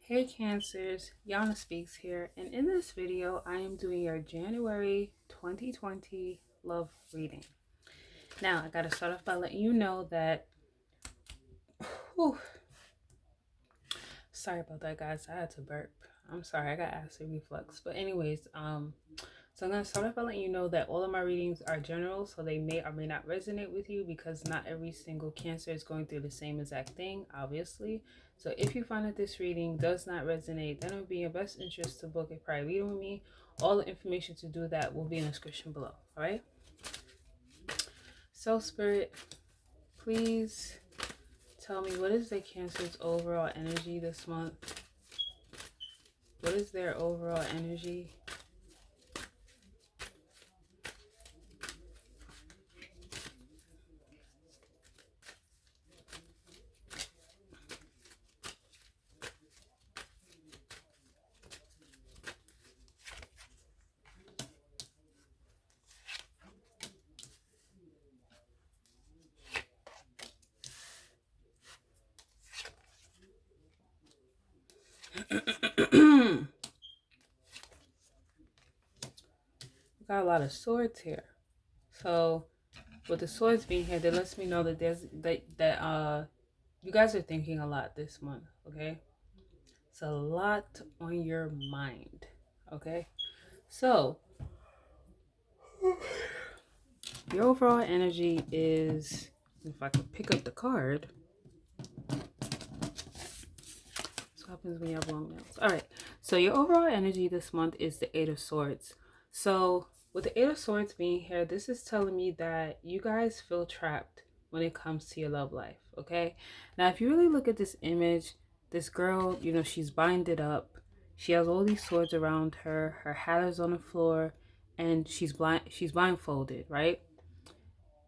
Hey Cancers, Yana Speaks here, and in this video I am doing your January 2020 love reading. Now I gotta start off by letting you know that, whew, sorry about that guys, I had to burp. I'm sorry, I got acid reflux. But anyways, so I'm gonna start off by letting you know that all of my readings are general, so they may or may not resonate with you because not every single Cancer is going through the same exact thing, obviously. So if you find that this reading does not resonate, then it would be in your best interest to book a private reading with me. All the information to do that will be in the description below. All right. So Spirit, please tell me, what is the Cancer's overall energy this month? What is their overall energy? Got a lot of swords here. So with the swords being here, that lets me know that you guys are thinking a lot this month, okay? It's a lot on your mind, okay? So your overall energy is, if I could pick up the card, this happens when you have long nails. All right, so your overall energy this month is the Eight of Swords. So with the Eight of Swords being here, this is telling me that you guys feel trapped when it comes to your love life, okay? Now, if you really look at this image, this girl, she's binded up. She has all these swords around her. Her hat is on the floor, and she's blindfolded, right?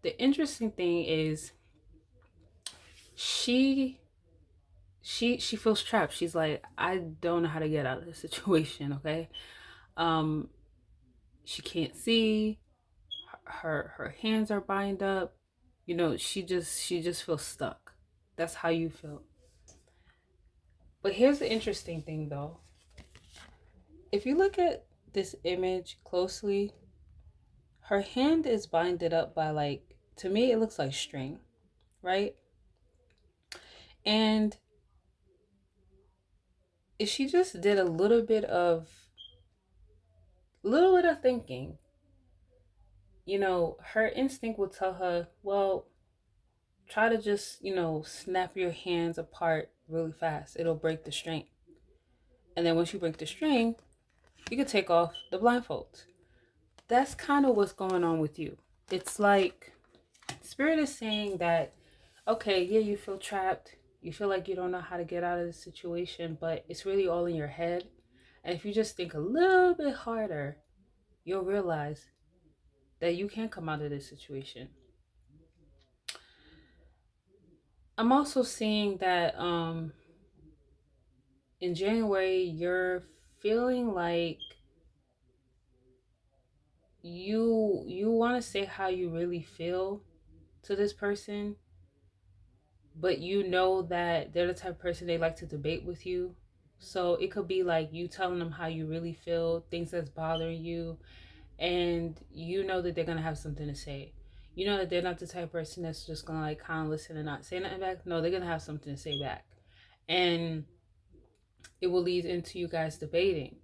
The interesting thing is she she feels trapped. She's like, I don't know how to get out of this situation, okay? Um, she can't see. Her hands are bind up. She just feels stuck. That's how you feel. But here's the interesting thing though. If you look at this image closely, her hand is binded up by, like, to me it looks like string, right? And if she just did a little bit of thinking, her instinct will tell her, well, try to just, snap your hands apart really fast. It'll break the string. And then once you break the string, you can take off the blindfold. That's kind of what's going on with you. It's like Spirit is saying that, okay, yeah, you feel trapped. You feel like you don't know how to get out of the situation, but it's really all in your head. And if you just think a little bit harder, you'll realize that you can come out of this situation. I'm also seeing that in January, you're feeling like you want to say how you really feel to this person, but you know that they're the type of person they like to debate with you. So it could be like you telling them how you really feel, things that's bothering you, and you know that they're gonna have something to say. You know that they're not the type of person that's just gonna like kind of listen and not say nothing back. No, they're gonna have something to say back, and it will lead into you guys debating.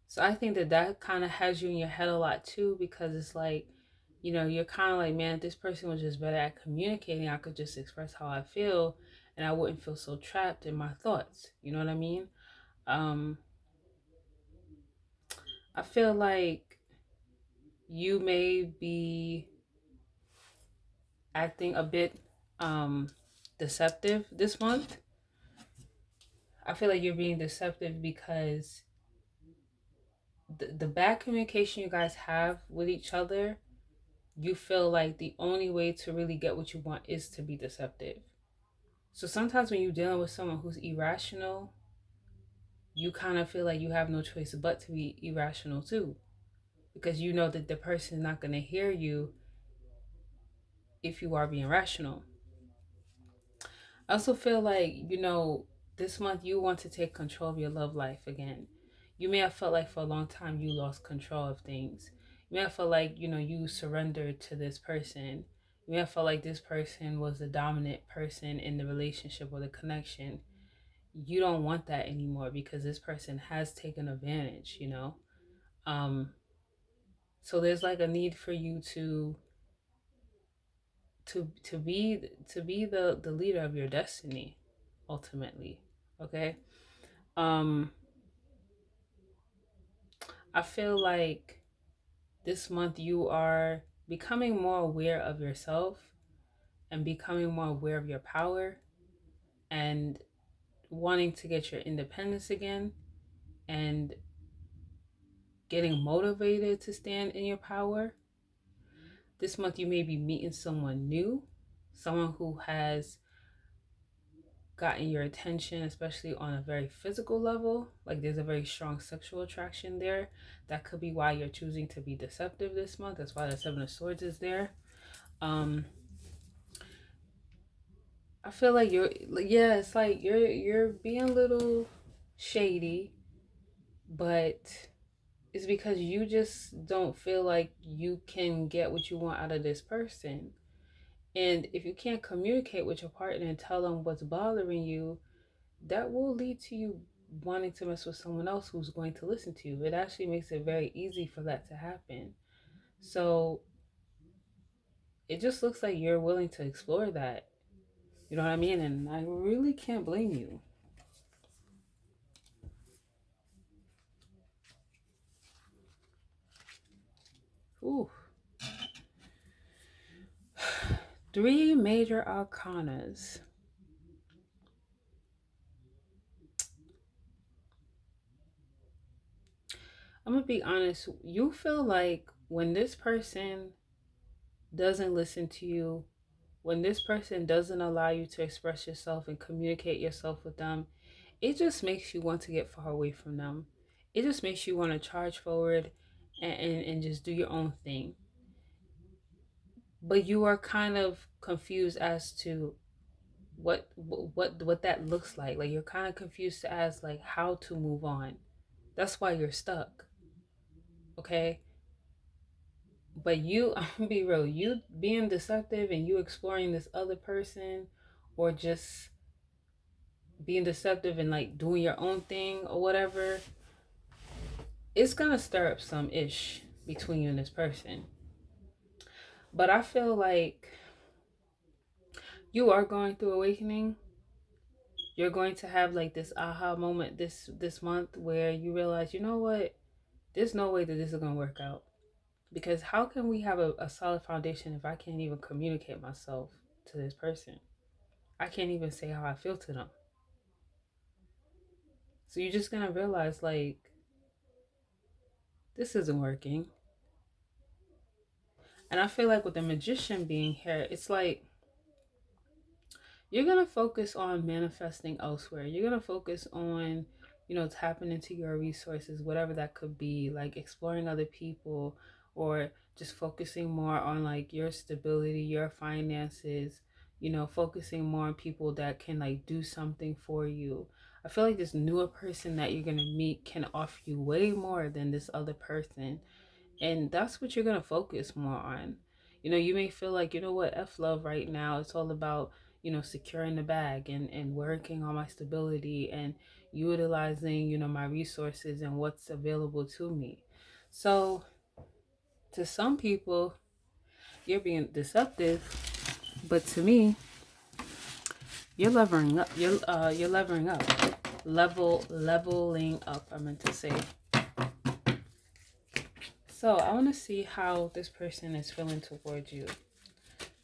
So I think that kind of has you in your head a lot too, because it's like, you're kind of like, man, if this person was just better at communicating, I could just express how I feel and I wouldn't feel so trapped in my thoughts. You know what I mean? Um, I feel like you may be acting a bit deceptive this month. I feel like you're being deceptive because the bad communication you guys have with each other, you feel like the only way to really get what you want is to be deceptive. So sometimes when you're dealing with someone who's irrational, you kind of feel like you have no choice but to be irrational too, because you know that the person is not going to hear you if you are being rational. I also feel like, this month you want to take control of your love life again. You may have felt like for a long time you lost control of things. You may have felt like, you surrendered to this person. You may have felt like this person was the dominant person in the relationship or the connection. You don't want that anymore because this person has taken advantage. Um, so there's like a need for you to be the leader of your destiny ultimately. Okay. um I feel like this month you are becoming more aware of yourself and becoming more aware of your power and wanting to get your independence again and getting motivated to stand in your power. This month you may be meeting someone new, someone who has gotten your attention, especially on a very physical level. Like there's a very strong sexual attraction there. That could be why you're choosing to be deceptive this month. That's why the Seven of Swords is there. um I feel like yeah, it's like you're being a little shady, but it's because you just don't feel like you can get what you want out of this person. And if you can't communicate with your partner and tell them what's bothering you, that will lead to you wanting to mess with someone else who's going to listen to you. It actually makes it very easy for that to happen. So it just looks like you're willing to explore that. You know what I mean? And I really can't blame you. Ooh. Three major arcanas. I'm gonna be honest. You feel like when this person doesn't listen to you, when this person doesn't allow you to express yourself and communicate yourself with them, it just makes you want to get far away from them. It just makes you want to charge forward and just do your own thing. But you are kind of confused as to what that looks like. Like you're kind of confused as like how to move on. That's why you're stuck. Okay? But you, I'm gonna be real, you being deceptive and you exploring this other person, or just being deceptive and like doing your own thing or whatever, it's gonna stir up some ish between you and this person. But I feel like you are going through awakening. You're going to have like this aha moment this month where you realize, you know what? There's no way that this is gonna work out. Because how can we have a solid foundation if I can't even communicate myself to this person? I can't even say how I feel to them. So you're just gonna realize like this isn't working. And I feel like with the magician being here, it's like you're going to focus on manifesting elsewhere. You're going to focus on, tapping into your resources, whatever that could be, like exploring other people, or just focusing more on like your stability, your finances, focusing more on people that can like do something for you. I feel like this newer person that you're going to meet can offer you way more than this other person. And that's what you're going to focus more on. You may feel like, what, F love right now. It's all about, securing the bag and working on my stability and utilizing, my resources and what's available to me. So to some people, you're being deceptive, but to me, you're leveling up. You're leveling up. Leveling up, I meant to say. So I want to see how this person is feeling towards you.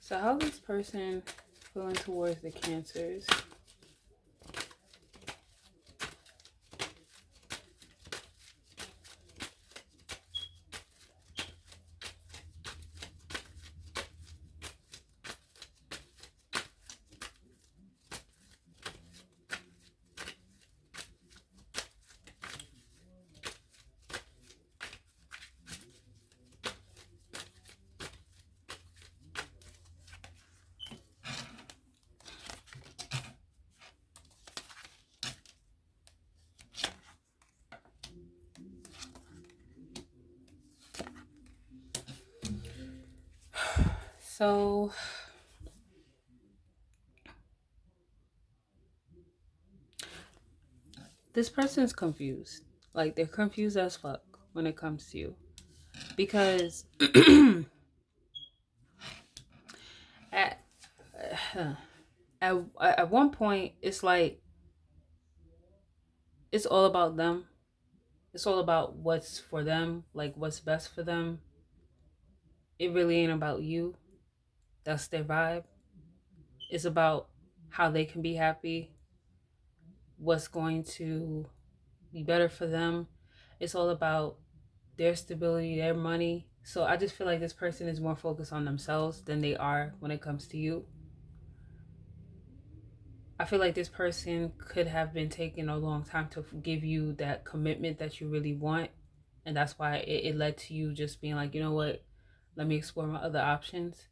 So how this person feeling towards the Cancers? So this person's confused. Like they're confused as fuck when it comes to you. Because at, at one point it's like it's all about them. It's all about what's for them, like what's best for them. It really ain't about you. That's their vibe. It's about how they can be happy, what's going to be better for them. It's all about their stability, their money. So I just feel like this person is more focused on themselves than they are when it comes to you. I feel like this person could have been taking a long time to give you that commitment that you really want. And that's why it led to you just being like, you know what, let me explore my other options.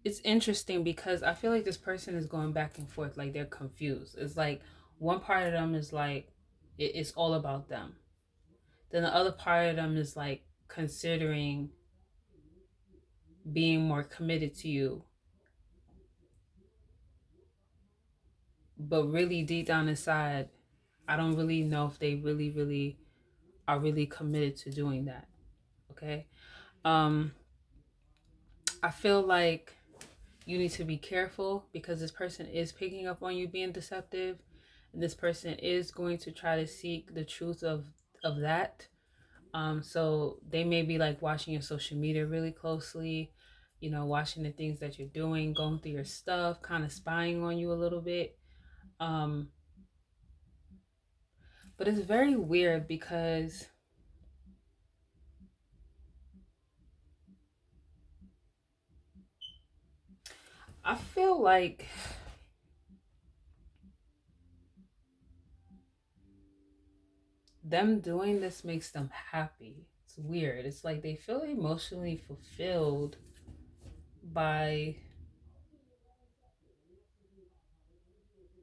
It's interesting because I feel like this person is going back and forth, like they're confused. It's like one part of them is like, it's all about them. Then the other part of them is like considering being more committed to you, but really deep down inside, I don't really know if they really are really committed to doing that. Okay. Um, I feel like you need to be careful because this person is picking up on you being deceptive. And this person is going to try to seek the truth of that. So they may be like watching your social media really closely, you know, watching the things that you're doing, going through your stuff, kind of spying on you a little bit. Um, but it's very weird because I feel like them doing this makes them happy. It's weird. It's like they feel emotionally fulfilled by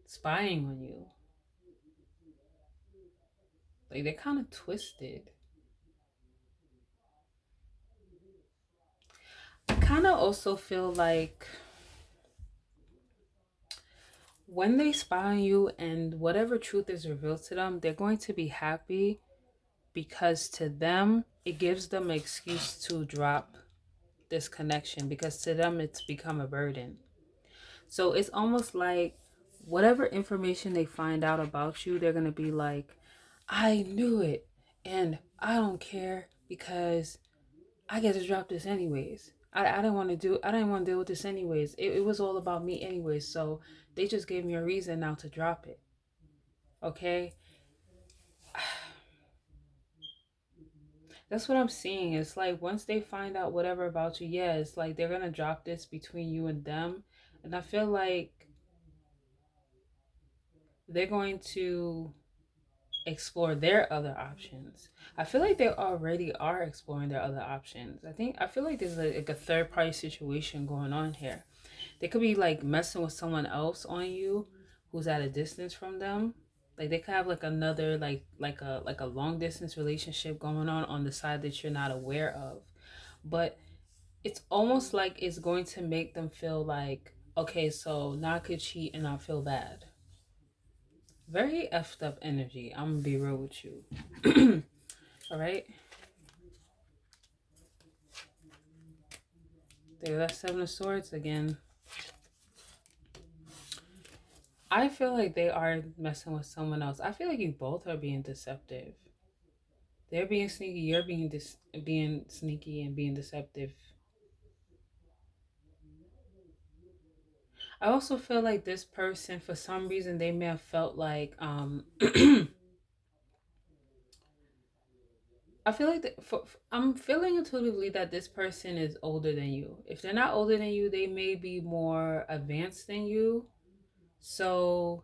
spying on you. Like they're kind of twisted. I kind of also feel like when they spy on you and whatever truth is revealed to them, they're going to be happy because to them, it gives them an excuse to drop this connection because to them, it's become a burden. So it's almost like whatever information they find out about you, they're going to be like, I knew it and I don't care because I get to drop this anyways. I didn't want to deal with this anyways. It was all about me anyways. So they just gave me a reason now to drop it. Okay? That's what I'm seeing. It's like once they find out whatever about you, yeah, it's like they're gonna drop this between you and them. And I feel like they're going to explore their other options. I feel like they already are exploring their other options. I feel like there's like a third party situation going on here. They could be like messing with someone else on you who's at a distance from them. Like they could have like another like a long distance relationship going on the side that you're not aware of. But it's almost like it's going to make them feel like, okay, so now I could cheat and not feel bad. Very effed up energy. I'm gonna be real with you. All right. There, that's Seven of Swords again. I feel like they are messing with someone else. I feel like you both are being deceptive. They're being sneaky. You're being sneaky and being deceptive. I also feel like this person, for some reason, they may have felt like I feel like I'm feeling intuitively that this person is older than you. If they're not older than you, they may be more advanced than you. So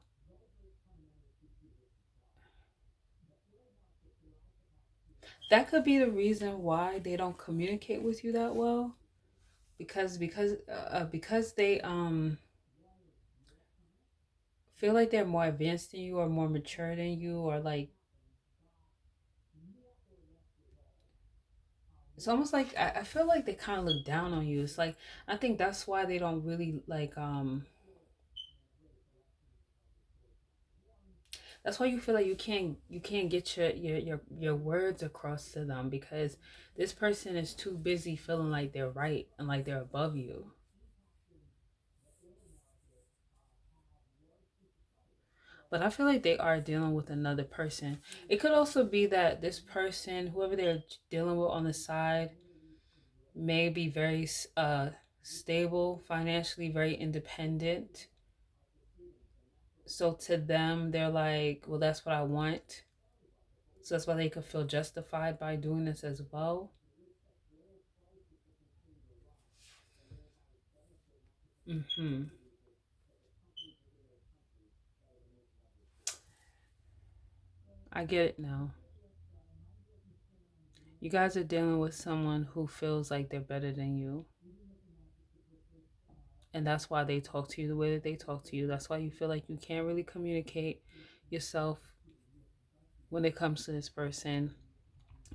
that could be the reason why they don't communicate with you that well. Because they feel like they're more advanced than you or more mature than you or like It's almost like I feel like they kind of look down on you. It's like I think that's why they don't really like that's why you feel like you can't get your words across to them because this person is too busy feeling like they're right and like they're above you. But I feel like they are dealing with another person. It could also be that this person, whoever they're dealing with on the side, may be very stable, financially very independent. So to them, they're like, well, that's what I want. So that's why they could feel justified by doing this as well. Mm-hmm. I get it now. You guys are dealing with someone who feels like they're better than you. And that's why they talk to you the way that they talk to you. That's why you feel like you can't really communicate yourself when it comes to this person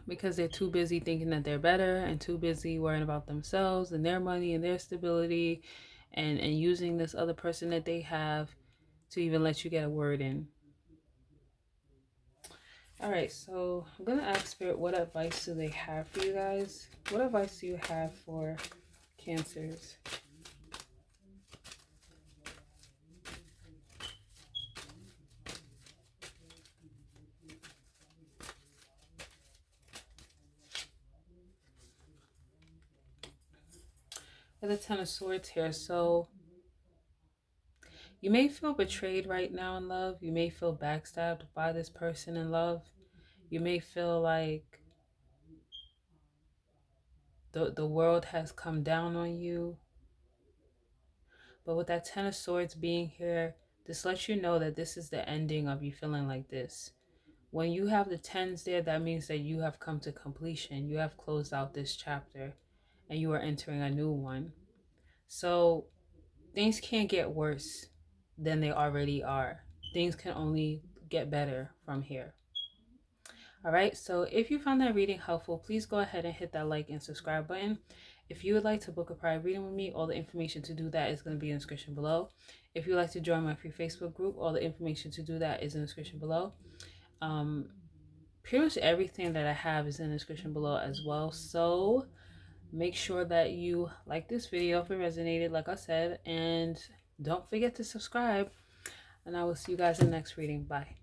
because they're too busy thinking that they're better and too busy worrying about themselves and their money and their stability and using this other person that they have to even let you get a word in. All right, so I'm gonna ask Spirit, what advice do they have for you guys? What advice do you have for Cancers? There's a Ten of Swords here, so you may feel betrayed right now in love. You may feel backstabbed by this person in love. You may feel like the world has come down on you. But with that Ten of Swords being here, this lets you know that this is the ending of you feeling like this. When you have the tens there, that means that you have come to completion. You have closed out this chapter and you are entering a new one. So things can't get worse than they already are. Things can only get better from here. All right, so if you found that reading helpful, please go ahead and hit that like and subscribe button. If you would like to book a private reading with me, all the information to do that is going to be in the description below. If you'd like to join my free Facebook group, all the information to do that is in the description below. Um, Pretty much everything that I have is in the description below as well. So make sure that you like this video if it resonated, like I said, and don't forget to subscribe. And I will see you guys in the next reading. Bye.